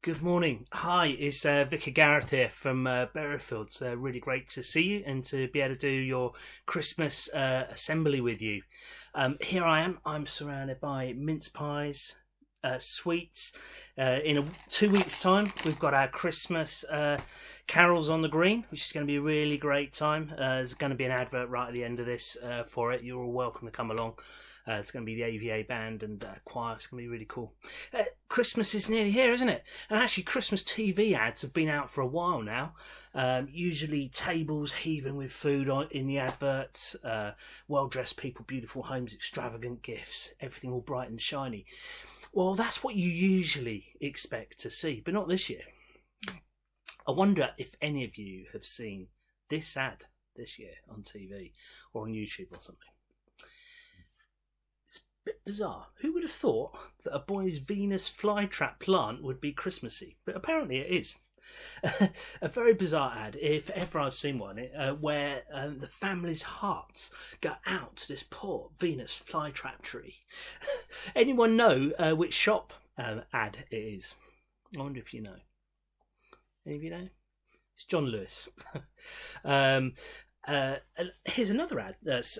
Good morning. Hi, it's Vicar Gareth here from Berryfields. Really great to see you and to be able to do your Christmas assembly with you. Here I am. I'm surrounded by mince pies, sweets. In 2 weeks' time, we've got our Christmas carols on the green, which is going to be a really great time. There's going to be an advert right at the end of this for it. You're all welcome to come along. It's going to be the AVA band and choir. It's going to be really cool. Christmas is nearly here, isn't it? And actually, Christmas TV ads have been out for a while now. Usually tables heaving with food in the adverts, well-dressed people, beautiful homes, extravagant gifts, everything all bright and shiny. Well, that's what you usually expect to see, but not this year. I wonder if any of you have seen this ad this year on TV or on YouTube or something. Bit bizarre. Who would have thought that a boy's Venus flytrap plant would be Christmassy? But apparently it is. A very bizarre ad, if ever I've seen one, where the family's hearts go out to this poor Venus flytrap tree. Anyone know which shop ad it is? I wonder if you know. Any of you know? It's John Lewis. Here's another ad that's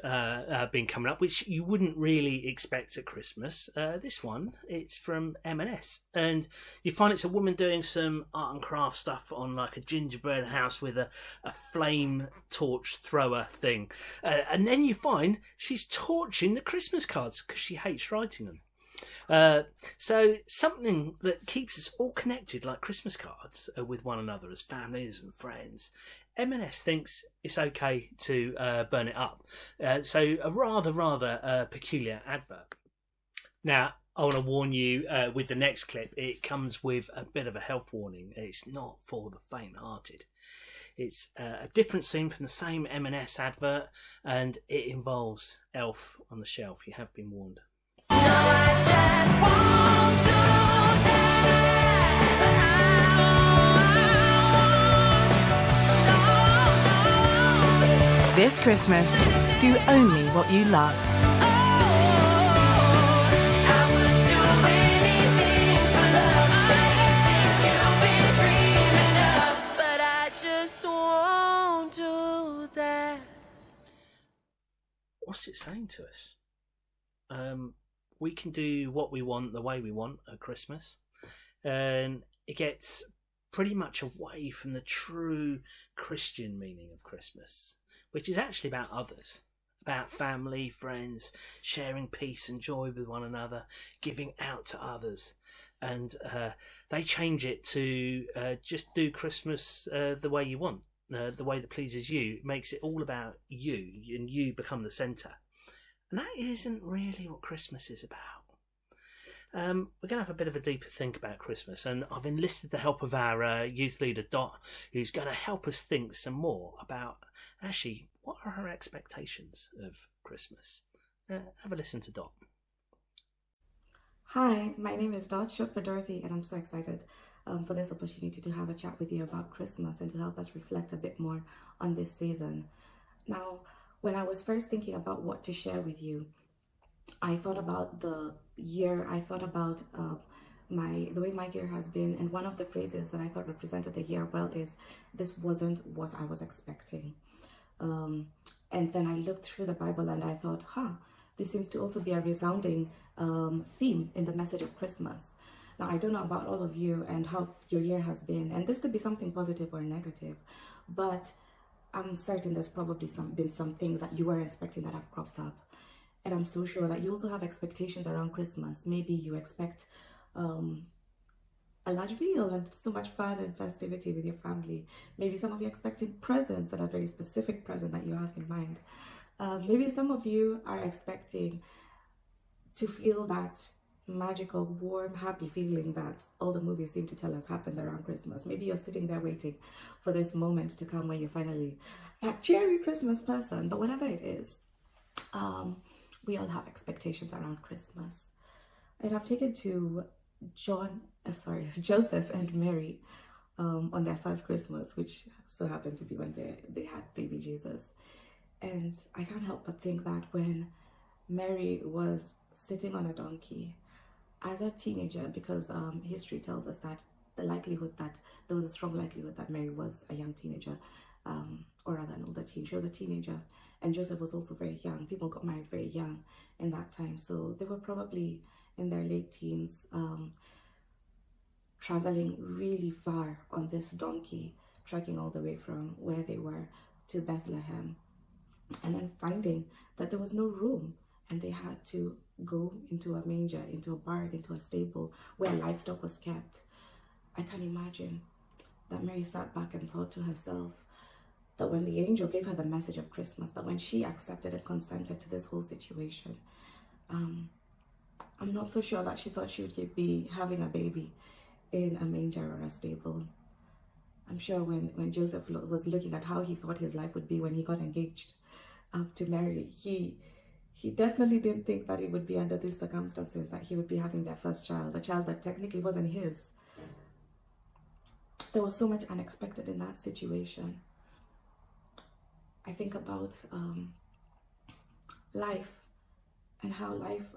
been coming up, which you wouldn't really expect at Christmas. This one, it's from M&S, and you find it's a woman doing some art and craft stuff on like a gingerbread house with a flame torch thrower thing, and then you find she's torching the Christmas cards because she hates writing them. So something that keeps us all connected like Christmas cards with one another as families and friends. M&S thinks it's okay to burn it up. So a rather peculiar advert. Now, I want to warn you with the next clip, it comes with a bit of a health warning. It's not for the faint-hearted. It's a different scene from the same M&S advert, and it involves Elf on the Shelf. You have been warned. This Christmas, do only what you love. What's it saying to us? We can do what we want the way we want at Christmas, and it gets pretty much away from the true Christian meaning of Christmas, which is actually about others, about family, friends, sharing peace and joy with one another, giving out to others. And they change it to just do Christmas the way you want, the way that pleases you. It makes it all about you, and you become the centre. And that isn't really what Christmas is about. We're going to have a bit of a deeper think about Christmas, and I've enlisted the help of our youth leader, Dot, who's going to help us think some more about, actually, what are our expectations of Christmas? Have a listen to Dot. Hi, my name is Dot, short for Dorothy, and I'm so excited for this opportunity to have a chat with you about Christmas and to help us reflect a bit more on this season. Now, when I was first thinking about what to share with you, I thought about the year, I thought about the way my year has been, and one of the phrases that I thought represented the year well is, "This wasn't what I was expecting." And then I looked through the Bible and I thought, this seems to also be a resounding theme in the message of Christmas. Now, I don't know about all of you and how your year has been, and this could be something positive or negative, but I'm certain there's probably been some things that you weren't expecting that have cropped up. And I'm so sure that you also have expectations around Christmas. Maybe you expect a large meal and so much fun and festivity with your family. Maybe some of you are expecting presents and a very specific present that you have in mind. Maybe some of you are expecting to feel that magical, warm, happy feeling that all the movies seem to tell us happens around Christmas. Maybe you're sitting there waiting for this moment to come when you're finally that cheery Christmas person. But whatever it is, we all have expectations around Christmas. And I'm taken to Joseph and Mary on their first Christmas, which so happened to be when they had baby Jesus. And I can't help but think that when Mary was sitting on a donkey as a teenager, because history tells us that the likelihood that there was a strong likelihood that Mary was a young teenager, or rather an older teen. She was a teenager, and Joseph was also very young. People got married very young in that time, so they were probably in their late teens, traveling really far on this donkey, trekking all the way from where they were to Bethlehem, and then finding that there was no room, and they had to go into a manger, into a barn, into a stable where livestock was kept. I can imagine that Mary sat back and thought to herself that when the angel gave her the message of Christmas, that when she accepted and consented to this whole situation, I'm not so sure that she thought she would be having a baby in a manger or a stable. I'm sure when Joseph was looking at how he thought his life would be when he got engaged to Mary, he definitely didn't think that it would be under these circumstances, that he would be having their first child, a child that technically wasn't his. There was so much unexpected in that situation. I think about life, and how life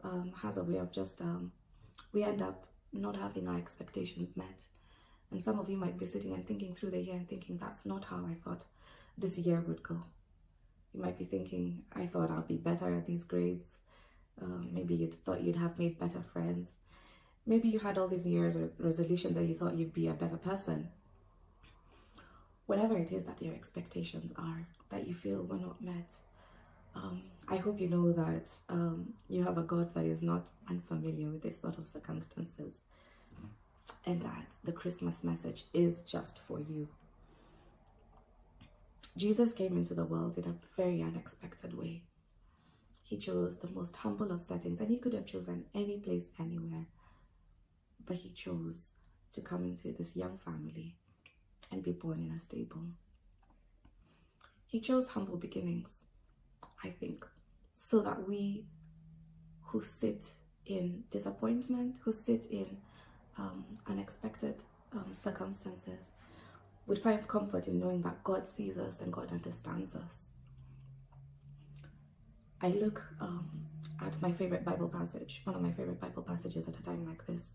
has a way of just, we end up not having our expectations met. And some of you might be sitting and thinking through the year and thinking, that's not how I thought this year would go. You might be thinking, I thought I'll be better at these grades. Maybe you thought you'd have made better friends. Maybe you had all these New Year's resolutions and you thought you'd be a better person. Whatever it is that your expectations are, that you feel were not met, I hope you know that you have a God that is not unfamiliar with this sort of circumstances, and that the Christmas message is just for you. Jesus came into the world in a very unexpected way. He chose the most humble of settings, and he could have chosen any place, anywhere, but he chose to come into this young family and be born in a stable. He chose humble beginnings, I think, so that we who sit in disappointment, who sit in unexpected circumstances, would find comfort in knowing that God sees us and God understands us. I look at my favorite Bible passage, one of my favorite Bible passages at a time like this.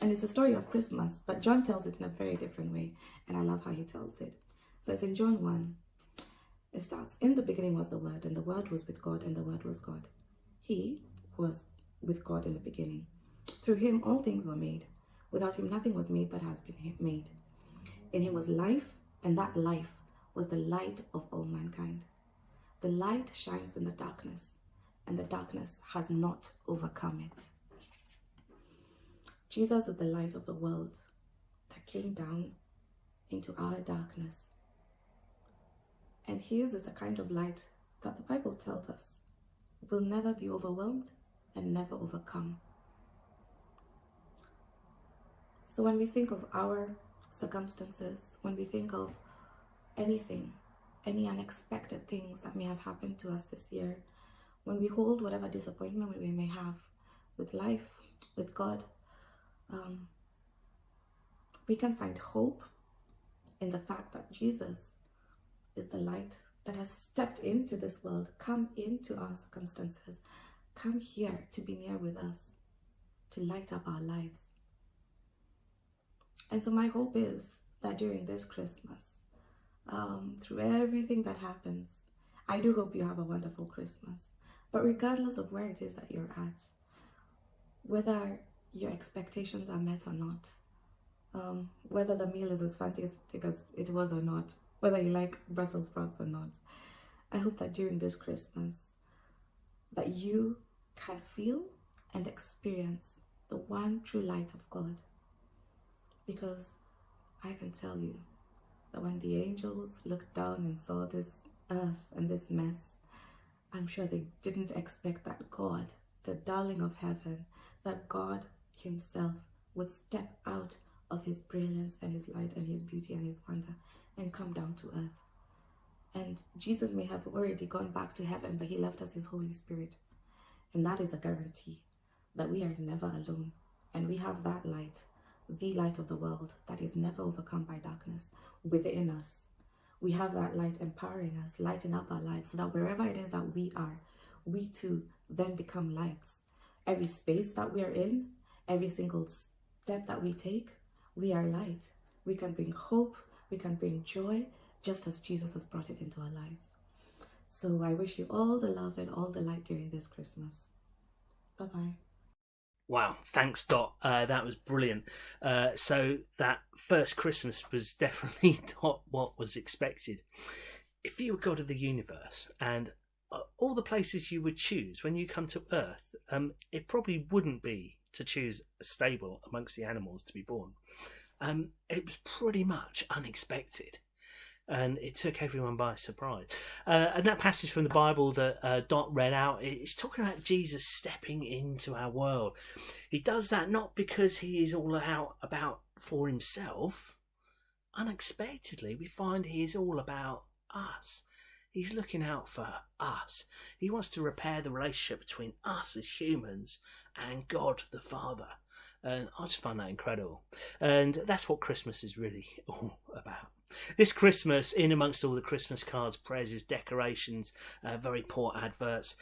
And it's a story of Christmas, but John tells it in a very different way, and I love how he tells it. So it's in John 1. It starts, in the beginning was the Word, and the Word was with God, and the Word was God. He was with God in the beginning. Through him all things were made. Without him nothing was made that has been made. In him was life, and that life was the light of all mankind. The light shines in the darkness, and the darkness has not overcome it. Jesus is the light of the world that came down into our darkness. And his is the kind of light that the Bible tells us will never be overwhelmed and never overcome. So when we think of our circumstances, when we think of anything, any unexpected things that may have happened to us this year, when we hold whatever disappointment we may have with life, with God, we can find hope in the fact that Jesus is the light that has stepped into this world, come into our circumstances, come here to be near with us, to light up our lives. And so my hope is that during this Christmas, through everything that happens, I do hope you have a wonderful Christmas. But regardless of where it is that you're at, whether your expectations are met or not, whether the meal is as fantastic as it was or not, whether you like Brussels sprouts or not, I hope that during this Christmas that you can feel and experience the one true light of God. Because I can tell you that when the angels looked down and saw this earth and this mess, I'm sure they didn't expect that God, the darling of heaven, that God himself would step out of his brilliance and his light and his beauty and his wonder and come down to earth. And Jesus may have already gone back to heaven, but he left us his Holy Spirit. And that is a guarantee that we are never alone. And we have that light, the light of the world that is never overcome by darkness, within us. We have that light empowering us, lighting up our lives, so that wherever it is that we are, we too then become lights. Every space that we are in, every single step that we take, we are light. We can bring hope, we can bring joy, just as Jesus has brought it into our lives. So I wish you all the love and all the light during this Christmas. Bye-bye. Wow, thanks, Dot. That was brilliant. So that first Christmas was definitely not what was expected. If you were God of the universe and all the places you would choose when you come to Earth, it probably wouldn't be to choose a stable amongst the animals to be born. It was pretty much unexpected. And it took everyone by surprise. And that passage from the Bible that Dot read out, it's talking about Jesus stepping into our world. He does that not because he is all out about for himself. Unexpectedly, we find he is all about us. He's looking out for us. He wants to repair the relationship between us as humans and God the Father. And I just find that incredible. And that's what Christmas is really all about. This Christmas, in amongst all the Christmas cards, prayers, decorations, very poor adverts,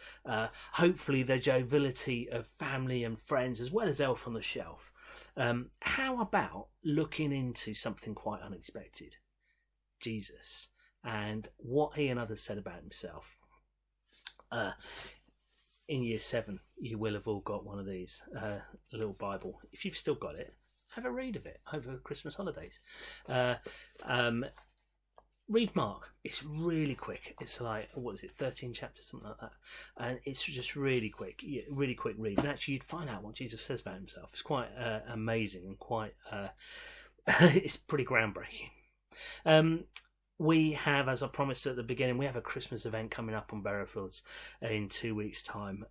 hopefully the joviality of family and friends, as well as Elf on the Shelf. How about looking into something quite unexpected? Jesus, and what he and others said about himself. In year 7, you will have all got one of these, a little Bible. If you've still got it, have a read of it over Christmas holidays. Read Mark. It's really quick. It's like, 13 chapters, something like that. And it's just really quick read. And actually, you'd find out what Jesus says about himself. It's quite amazing and quite, it's pretty groundbreaking. We have, as I promised at the beginning, we have a Christmas event coming up on Berryfields in 2 weeks' time.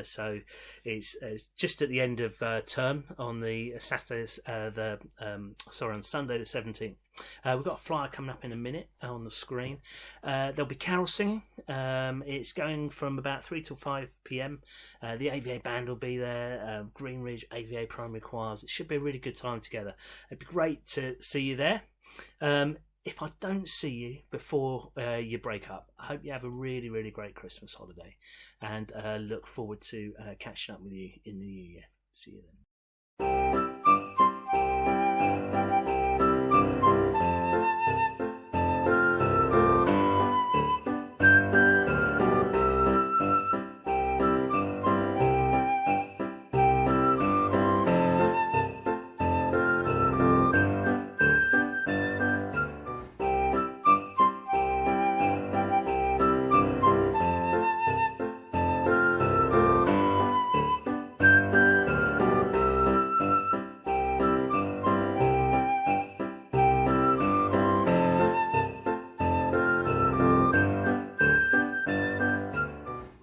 So it's just at the end of term on the Saturdays, on Sunday the 17th. We've got a flyer coming up in a minute on the screen. There'll be carol singing. It's going from about 3 till 5 p.m. The AVA band will be there. Greenridge AVA primary choirs. It should be a really good time together. It'd be great to see you there. If I don't see you before you break up, I hope you have a really, really great Christmas holiday, and look forward to catching up with you in the new year. See you then.